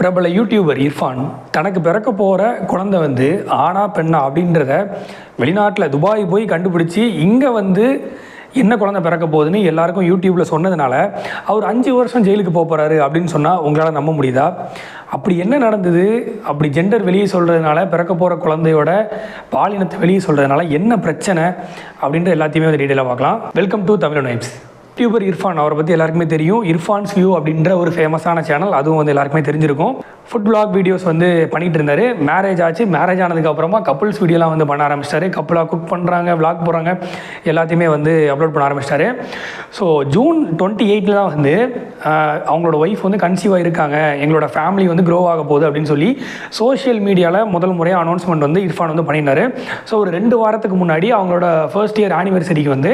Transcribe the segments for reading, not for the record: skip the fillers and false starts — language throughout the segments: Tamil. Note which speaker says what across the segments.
Speaker 1: பிரபல யூடியூபர் இர்ஃபான் தனக்கு பிறக்க போகிற குழந்தை வந்து ஆனா பெண்ணா அப்படின்றத வெளிநாட்டில் துபாய் போய் கண்டுபிடிச்சி இங்கே வந்து என்ன குழந்தை பிறக்க போகுதுன்னு எல்லாருக்கும் யூடியூப்பில் சொன்னதுனால அவர் 5 வருஷம் ஜெயிலுக்கு போகிறாரு அப்படின்னு சொன்னால் உங்களால் நம்ப முடியுதா? அப்படி என்ன நடந்தது? அப்படி ஜெண்டர் வெளியே சொல்கிறதுனால பிறக்க போகிற குழந்தையோட பாலினத்தை வெளியே சொல்கிறதுனால என்ன பிரச்சனை அப்படின்ற எல்லாத்தையுமே வந்து டீட்டெயிலாக பார்க்கலாம். Welcome to Tamil vibes. YouTuber Irfan அவரை பற்றி எல்லாருக்குமே தெரியும். இர்ஃபான்ஸ் வியூ அப்படின்ற ஒரு ஃபேமஸான சேனல், அதுவும் வந்து எல்லாருக்குமே தெரிஞ்சிருக்கும். ஃபுட் பிளாக் வீடியோஸ் வந்து பண்ணிகிட்டு இருந்தார். மேரேஜ் ஆச்சு. மேரேஜ் ஆனதுக்கப்புறமா கப்புள்ஸ் வீடியோலாம் வந்து பண்ண ஆரம்பிச்சிட்டாரு. கப்புளாக குக் பண்ணுறாங்க, விளாக் போகிறாங்க, எல்லாத்தையுமே வந்து அப்லோட் பண்ண ஆரம்பிச்சிட்டாரு. ஸோ ஜூன் 28 தான் வந்து அவங்களோட ஒய்ஃப் வந்து கன்சீவாக இருக்காங்க, எங்களோட ஃபேமிலி வந்து க்ரோ ஆக போகுது அப்படின்னு சொல்லி சோஷியல் மீடியாவில் முதல் முறையாக அனௌன்ஸ்மெண்ட் வந்து இர்ஃபான் வந்து பண்ணியிருந்தாரு. ஸோ ஒரு 2 வாரத்துக்கு முன்னாடி அவங்களோட ஃபர்ஸ்ட் இயர் ஆனிவர்சரிக்கு வந்து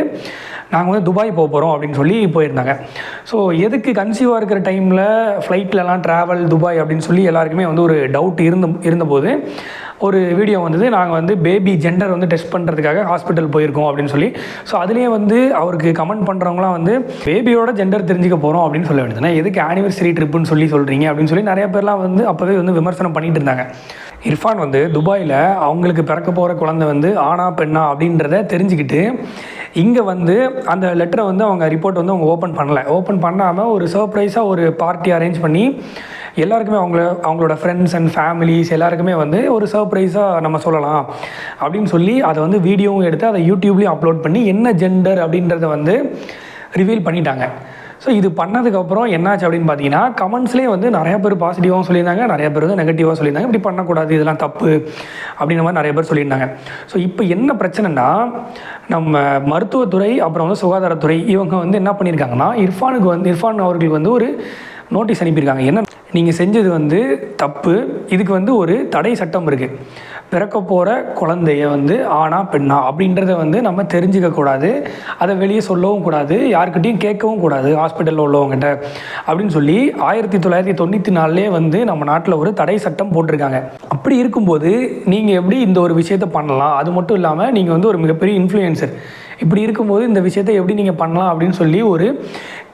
Speaker 1: நாங்கள் வந்து துபாய் போக போகிறோம் அப்படின்னு சொல்லி போயிருந்தாங்க. ஸோ எதுக்கு கன்சீவாக இருக்கிற டைமில் ஃப்ளைட்லலாம் ட்ராவல் துபாய் அப்படின்னு சொல்லி எல்லாருக்குமே வந்து ஒரு டவுட் இருந்தபோது ஒரு வீடியோ வந்தது. நாங்கள் வந்து பேபி ஜெண்டர் வந்து டெஸ்ட் பண்ணுறதுக்காக ஹாஸ்பிட்டல் போயிருக்கோம் அப்படின்னு சொல்லி. ஸோ அதுலேயே வந்து அவருக்கு கமெண்ட் பண்ணுறவங்களாம் வந்து பேபியோட ஜெண்டர் தெரிஞ்சுக்க போகிறோம் அப்படின்னு சொல்ல வேண்டியதுனா எதுக்கு ஆனிவர்சரி ட்ரிப்புன்னு சொல்லி சொல்கிறீங்க அப்படின்னு சொல்லி நிறைய பேர்லாம் வந்து அப்போவே வந்து விமர்சனம் பண்ணிகிட்டு இருந்தாங்க. இர்ஃபான் வந்து துபாயில் அவங்களுக்கு பிறக்க போகிற குழந்தை வந்து ஆனா பெண்ணா அப்படின்றத தெரிஞ்சுக்கிட்டு இங்கே வந்து அந்த லெட்டரை வந்து அவங்க ரிப்போர்ட் வந்து அவங்க ஓப்பன் பண்ணாமல் ஒரு சர்ப்ரைஸாக ஒரு பார்ட்டி அரேஞ்ச் பண்ணி எல்லாருக்குமே அவங்களோட ஃப்ரெண்ட்ஸ் அண்ட் ஃபேமிலிஸ் எல்லாருக்குமே வந்து ஒரு சர்ப்ரைஸாக நம்ம சொல்லலாம் அப்படின்னு சொல்லி அதை வந்து வீடியோவும் எடுத்து அதை யூடியூப்லேயும் அப்லோட் பண்ணி என்ன ஜெண்டர் அப்படின்றத வந்து ரிவீல் பண்ணிட்டாங்க. ஸோ இது பண்ணதுக்கப்புறம் என்னாச்சு அப்படின்னு பார்த்தீங்கன்னா கமெண்ட்ஸ்லேயே வந்து நிறைய பேர் பாசிட்டிவாகவும் சொல்லியிருந்தாங்க, நிறைய பேர் வந்து நெகட்டிவாக சொல்லியிருந்தாங்க. இப்படி பண்ணக்கூடாது, இதெல்லாம் தப்பு அப்படின்ற மாதிரி நிறைய பேர் சொல்லியிருந்தாங்க. ஸோ இப்போ என்ன பிரச்சனைனா, நம்ம மருத்துவத்துறை அப்புறம் வந்து சுகாதாரத்துறை இவங்க வந்து என்ன பண்ணியிருக்காங்கன்னா இர்ஃபான் அவர்களுக்கு வந்து ஒரு நோட்டீஸ் அனுப்பியிருக்காங்க. என்ன, நீங்கள் செஞ்சது வந்து தப்பு, இதுக்கு வந்து ஒரு தடை சட்டம் இருக்குது. பிறக்க போகிற குழந்தைய வந்து ஆனா பெண்ணா அப்படின்றத வந்து நம்ம தெரிஞ்சிக்கக்கூடாது, அதை வெளியே சொல்லவும் கூடாது, யாருக்கிட்டையும் கேட்கவும் கூடாது ஹாஸ்பிட்டலில் உள்ளவங்ககிட்ட அப்படின்னு சொல்லி 1994 வந்து நம்ம நாட்டில் ஒரு தடை சட்டம் போட்டிருக்காங்க. அப்படி இருக்கும்போது நீங்கள் எப்படி இந்த ஒரு விஷயத்தை பண்ணலாம்? அது மட்டும் இல்லாமல் நீங்கள் வந்து ஒரு மிகப்பெரிய இன்ஃப்ளூயன்சர், இப்படி இருக்கும்போது இந்த விஷயத்தை எப்படி நீங்கள் பண்ணலாம் அப்படின்னு சொல்லி ஒரு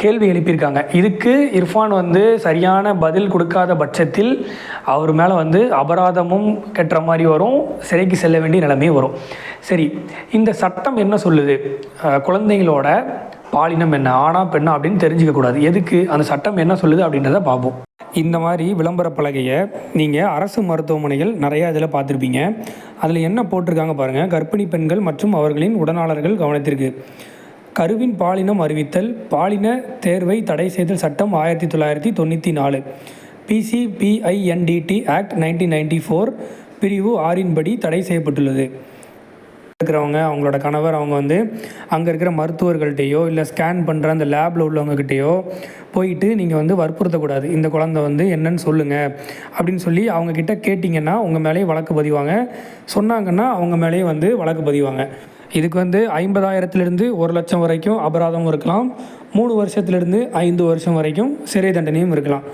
Speaker 1: கேள்வி எழுப்பியிருக்காங்க. இதுக்கு இர்ஃபான் வந்து சரியான பதில் கொடுக்காத பட்சத்தில் அவர் மேலே வந்து அபராதமும் கட்டுற மாதிரி வரும், சிறைக்கு செல்ல வேண்டிய நிலைமையும் வரும். சரி, இந்த சட்டம் என்ன சொல்லுது? குழந்தைங்களோட பாலினம் என்ன, ஆனா பெண்ணா அப்படின்னு தெரிஞ்சிக்கக்கூடாது. எதுக்கு அந்த சட்டம் என்ன சொல்லுது அப்படின்றத பார்ப்போம். இந்த மாதிரி விளம்பர பலகையை நீங்கள் அரசு மருத்துவமனைகள் நிறையா இதில் பார்த்துருப்பீங்க. அதில் என்ன போட்டிருக்காங்க பாருங்கள். கர்ப்பிணி பெண்கள் மற்றும் அவர்களின் உடனாளர்கள் கவனத்திற்கு, கருவின் பாலினம் அறிவித்தல், பாலின தேர்வை தடை செய்தல் சட்டம் 1994, PCPINDT ஆக்ட் 1994 பிரிவு 6 படி தடை செய்யப்பட்டுள்ளது. இருக்கிறவங்க அவங்களோட கணவர் அவங்க வந்து அங்கே இருக்கிற மருத்துவர்கள்ட்டையோ இல்லை ஸ்கேன் பண்ணுற அந்த லேபில் உள்ளவங்ககிட்டையோ போயிட்டு நீங்கள் வந்து வற்புறுத்தக்கூடாது. இந்த குழந்தை வந்து என்னன்னு சொல்லுங்கள் அப்படின்னு சொல்லி அவங்கக்கிட்ட கேட்டிங்கன்னா உங்கள் மேலேயும் வழக்கு பதிவாங்க, சொன்னாங்கன்னா அவங்க மேலேயும் வந்து வழக்கு பதிவாங்க. இதுக்கு வந்து 50,000 1 லட்சம் வரைக்கும் அபராதமும் இருக்கலாம், 3 வருஷத்துலேருந்து 5 வருஷம் வரைக்கும் சிறை தண்டனையும் இருக்கலாம்.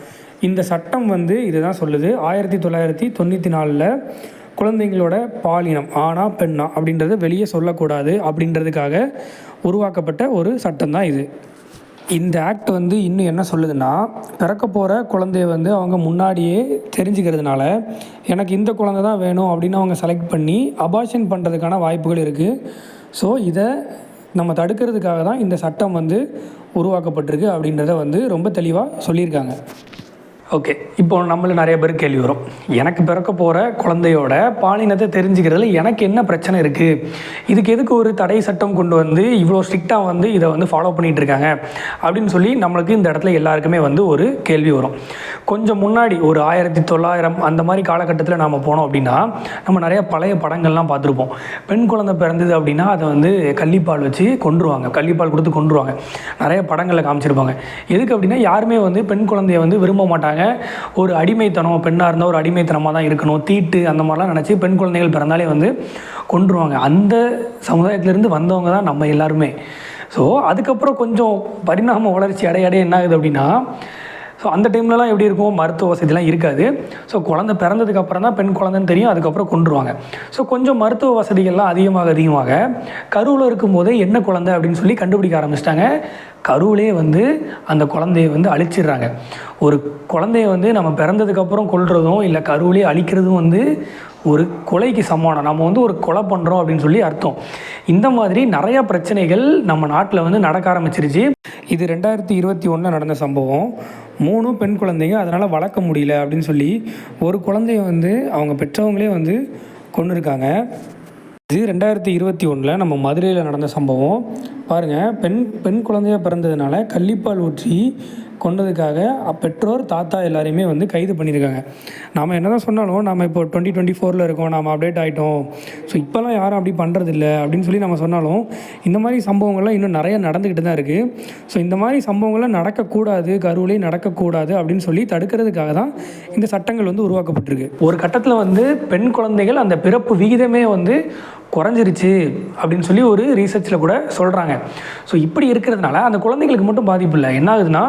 Speaker 1: இந்த சட்டம் வந்து இதுதான் சொல்லுது. 1994 குழந்தைங்களோட பாலினம் ஆனா பெண்ணா அப்படின்றத வெளியே சொல்லக்கூடாது அப்படின்றதுக்காக உருவாக்கப்பட்ட ஒரு சட்டம் தான் இது. இந்த ஆக்ட் வந்து இன்னும் என்ன சொல்லுதுன்னா, பிறக்க போகிற குழந்தைய வந்து அவங்க முன்னாடியே தெரிஞ்சுக்கிறதுனால எனக்கு இந்த குழந்தை தான் வேணும் அப்படின்னு அவங்க செலக்ட் பண்ணி அபார்ஷன் பண்ணுறதுக்கான வாய்ப்புகள் இருக்குது. ஸோ இதை நம்ம தடுக்கிறதுக்காக தான் இந்த சட்டம் வந்து உருவாக்கப்பட்டிருக்கு அப்படின்றத வந்து ரொம்ப தெளிவாக சொல்லியிருக்காங்க. ஓகே, இப்போ நம்மள நிறைய பேர் கேள்வி வரும், எனக்கு பிறக்க போகிற குழந்தையோட பாலினத்தை தெரிஞ்சுக்கிறதுல எனக்கு என்ன பிரச்சனை இருக்குது, இதுக்கு எதுக்கு ஒரு தடை சட்டம் கொண்டு வந்து இவ்வளோ ஸ்ட்ரிக்டாக வந்து இதை வந்து ஃபாலோ பண்ணிகிட்டு இருக்காங்க அப்படின்னு சொல்லி நம்மளுக்கு இந்த இடத்துல எல்லாருக்குமே வந்து ஒரு கேள்வி வரும். கொஞ்சம் முன்னாடி ஒரு 1900 அந்த மாதிரி காலகட்டத்தில் நாம் போனோம் அப்படின்னா நம்ம நிறைய பழைய படங்கள்லாம் பார்த்துருப்போம். பெண் குழந்தை பிறந்தது அப்படின்னா அதை வந்து கள்ளிப்பால் வச்சு கொன்றுவாங்க, கள்ளிப்பால் கொடுத்து கொன்றுவாங்க. நிறைய படங்களில் காமிச்சிருப்பாங்க. எதுக்கு அப்படின்னா யாருமே வந்து பெண் குழந்தைய வந்து விரும்ப மாட்டாங்க. ஒரு அடிமைத்தனம், பெண்ணாக இருந்தால் ஒரு அடிமைத்தனமாக தான் இருக்கணும், தீட்டு அந்த மாதிரிலாம் நினச்சி பெண் குழந்தைகள் பிறந்தாலே வந்து கொன்றுவாங்க. அந்த சமுதாயத்திலேருந்து வந்தவங்க தான் நம்ம எல்லாருமே. ஸோ அதுக்கப்புறம் கொஞ்சம் பரிணாம வளர்ச்சி அடைய என்ன ஆகுது அப்படின்னா ஸோ அந்த டைம்லலாம் எப்படி இருக்கும், மருத்துவ வசதிலாம் இருக்காது. ஸோ குழந்தை பிறந்ததுக்கப்புறம் தான் பெண் குழந்தைன்னு தெரியும், அதுக்கப்புறம் கொண்டுருவாங்க. ஸோ கொஞ்சம் மருத்துவ வசதிகள்லாம் அதிகமாக கருவில் இருக்கும்போதே என்ன குழந்தை அப்படின்னு சொல்லி கண்டுபிடிக்க ஆரம்பிச்சிட்டாங்க. கருவிலே வந்து அந்த குழந்தைய வந்து அழிச்சிடுறாங்க. ஒரு குழந்தைய வந்து நம்ம பிறந்ததுக்கப்புறம் கொல்றதும் இல்லை கருவிலே அழிக்கிறதும் வந்து ஒரு கொலைக்கு சமானம். நம்ம வந்து ஒரு கொலை பண்ணுறோம் அப்படின்னு சொல்லி அர்த்தம். இந்த மாதிரி நிறையா பிரச்சனைகள் நம்ம நாட்டில் வந்து நடக்க ஆரம்பிச்சிருச்சு. இது 2021 நடந்த சம்பவம். 3 பெண் குழந்தைங்க அதனால் வளர்க்க முடியல அப்படின்னு சொல்லி ஒரு குழந்தைய வந்து அவங்க பெற்றவங்களே வந்து கொன்னுருக்காங்க. இது 2021 நம்ம மதுரையில் நடந்த சம்பவம். பாருங்கள், பெண் குழந்தையாக பிறந்ததுனால கள்ளிப்பால் ஊற்றி கொண்டதுக்காக பெற்றோர் தாத்தா எல்லாரையுமே வந்து கைது பண்ணியிருக்காங்க. நாம் என்ன தான் சொன்னாலும் நம்ம இப்போ 2024 இருக்கோம், நாம் அப்டேட் ஆகிட்டோம், ஸோ இப்போல்லாம் யாரும் அப்படி பண்ணுறதில்ல அப்படின்னு சொல்லி நம்ம சொன்னாலும் இந்த மாதிரி சம்பவங்கள்லாம் இன்னும் நிறைய நடந்துக்கிட்டு தான் இருக்குது. ஸோ இந்த மாதிரி சம்பவங்கள்லாம் நடக்கக்கூடாது, கருவிலே நடக்கக்கூடாது அப்படின்னு சொல்லி தடுக்கிறதுக்காக தான் இந்த சட்டங்கள் வந்து உருவாக்கப்பட்டிருக்கு. ஒரு கட்டத்தில் வந்து பெண் குழந்தைகள் அந்த பிறப்பு விகிதமே வந்து குறைஞ்சிருச்சு அப்படின்னு சொல்லி ஒரு ரீசர்ச்சில் கூட சொல்கிறாங்க. ஸோ இப்படி இருக்கிறதுனால அந்த குழந்தைங்களுக்கு மட்டும் பாதிப்பு இல்லை. என்ன ஆகுதுன்னா,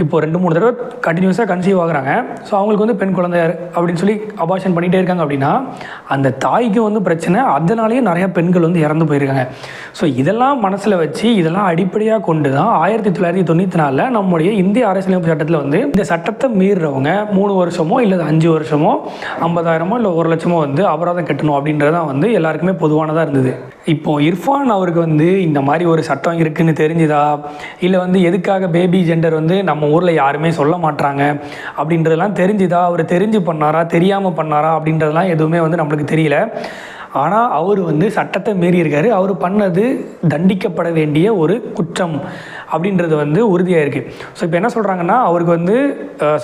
Speaker 1: இப்போ 2-3 தடவை கண்டினியூஸாக கன்சீவ் ஆகுறாங்க. ஸோ அவங்களுக்கு வந்து பெண் குழந்தை அப்படின்னு சொல்லி அபார்ஷன் பண்ணிகிட்டே இருக்காங்க. அப்படின்னா அந்த தாய்க்கு வந்து பிரச்சனை, அதனாலேயே நிறையா பெண்கள் வந்து இறந்து போயிருக்காங்க. ஸோ இதெல்லாம் மனசில் வச்சு இதெல்லாம் அடிப்படையாக கொண்டு தான் 1994 நம்முடைய இந்திய அரசியலமைப்பு சட்டத்தில் வந்து இந்த சட்டத்தை மீறுறவங்க 3 வருஷமோ இல்லை 5 வருஷமோ 50,000 இல்லை 1 லட்சமோ வந்து அபராதம் கட்டணும் அப்படின்றதான் வந்து எல்லாருக்குமே பொதுவானதாக இருந்தது. இப்போது இர்ஃபான் அவருக்கு வந்து இந்த மாதிரி ஒரு சட்டம் இருக்குதுன்னு தெரிஞ்சுதா, இல்லை வந்து எதுக்காக பேபி ஜெண்டர் வந்து நம்ம ஊரில் யாருமே சொல்ல மாட்டாங்க அப்படின்றதெல்லாம் தெரிஞ்சுதா, அவர் தெரிஞ்சு பண்ணாரா தெரியாமல் பண்ணாரா அப்படின்றதெல்லாம் எதுவுமே வந்து நம்மளுக்கு தெரியல. ஆனால் அவர் வந்து சட்டத்தை மீறியிருக்காரு. அவர் பண்ணது தண்டிக்கப்பட வேண்டிய ஒரு குற்றம் அப்படின்றது வந்து உறுதியாக இருக்குது. ஸோ இப்போ என்ன சொல்கிறாங்கன்னா, அவருக்கு வந்து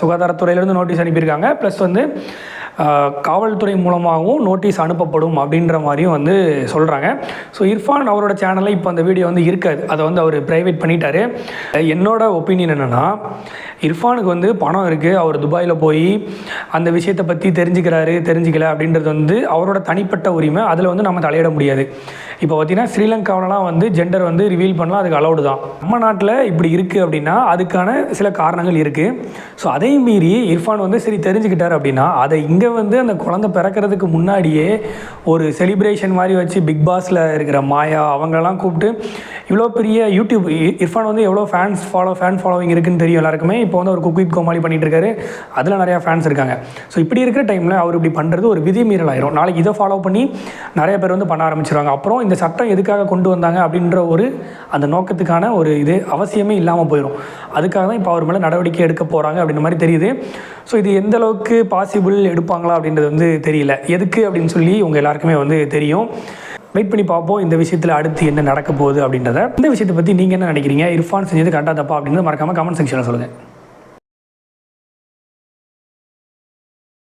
Speaker 1: சுகாதாரத்துறையிலேருந்து நோட்டீஸ் அனுப்பியிருக்காங்க, ப்ளஸ் வந்து காவல்துறை மூலமாகவும் நோட்டீஸ் அனுப்பப்படும் அப்படின்ற மாதிரியும் வந்து சொல்கிறாங்க. ஸோ இர்ஃபான் அவரோட சேனலில் இப்போ அந்த வீடியோ வந்து இருக்காது, அதை வந்து அவர் ப்ரைவேட் பண்ணிட்டாரு. என்னோட ஒப்பீனியன் என்னென்னா, இர்ஃபானுக்கு வந்து பணம் இருக்குது, அவர் துபாயில் போய் அந்த விஷயத்தை பற்றி தெரிஞ்சிக்கல அப்படின்றது வந்து அவரோட தனிப்பட்ட உரிமை, அதில் வந்து நம்ம தலையிட முடியாது. இப்போ பார்த்திங்கன்னா ஸ்ரீலங்காவிலலாம் வந்து ஜெண்டர் வந்து ரிவீல் பண்ணலாம், அதுக்கு அலௌடு தான். நம்ம நாட்டில் இப்படி இருக்குது அப்படின்னா அதுக்கான சில காரணங்கள் இருக்குது. ஸோ அதையும் மீறி இர்ஃபான் வந்து சரி தெரிஞ்சுக்கிட்டார் அப்படின்னா அதை இங்கே வந்து அந்த குழந்தை பிறக்கிறதுக்கு முன்னாடியே ஒரு செலிப்ரேஷன் மாதிரி வச்சு பிக் பாஸில் இருக்கிற மாயா அவங்களெல்லாம் கூப்பிட்டு இவ்வளோ பெரிய யூடியூப் இர்ஃபான் வந்து எவ்வளோ ஃபேன் ஃபாலோவிங் இருக்குதுன்னு தெரியும் எல்லாருக்குமே. இப்போ வந்து அவர் குக் வித் கோமாளி பண்ணிகிட்டு இருக்காரு, அதில் நிறையா ஃபேன்ஸ் இருக்காங்க. ஸோ இப்படி இருக்கிற டைமில் அவர் இப்படி பண்ணுறது ஒரு விதிமீறல் ஆயிரும். நாளைக்கு இதை ஃபாலோ பண்ணி நிறைய பேர் வந்து பண்ண ஆரம்பிச்சிருவாங்க. அப்புறம் இந்த சட்டம் எதுக்காக கொண்டு வந்தாங்க அப்படின்ற ஒரு அந்த நோக்கத்துக்கான ஒரு இது அவசியமே இல்லாமல் போயிடும். அதுக்காக தான் இப்போ அவர் மேலே நடவடிக்கை எடுக்க போகிறாங்க அப்படின்ற மாதிரி தெரியுது. ஸோ இது எந்த அளவுக்கு பாசிபிள் எடுப்பாங்களா அப்படின்றது வந்து தெரியல. எதுக்கு அப்படின்னு சொல்லி உங்கள் எல்லாருக்குமே வந்து தெரியும். வெயிட் பண்ணி பார்ப்போம் இந்த விஷயத்தில் அடுத்து என்ன நடக்க போகுது அப்படின்றத. இந்த விஷயத்தை பற்றி நீங்கள் என்ன நினைக்கிறீங்க? இர்ஃபான் செஞ்சது கரெக்டாக தப்பா அப்படின்றத மறக்காமல் கமெண்ட் செக்ஷனில் சொல்லுங்கள்.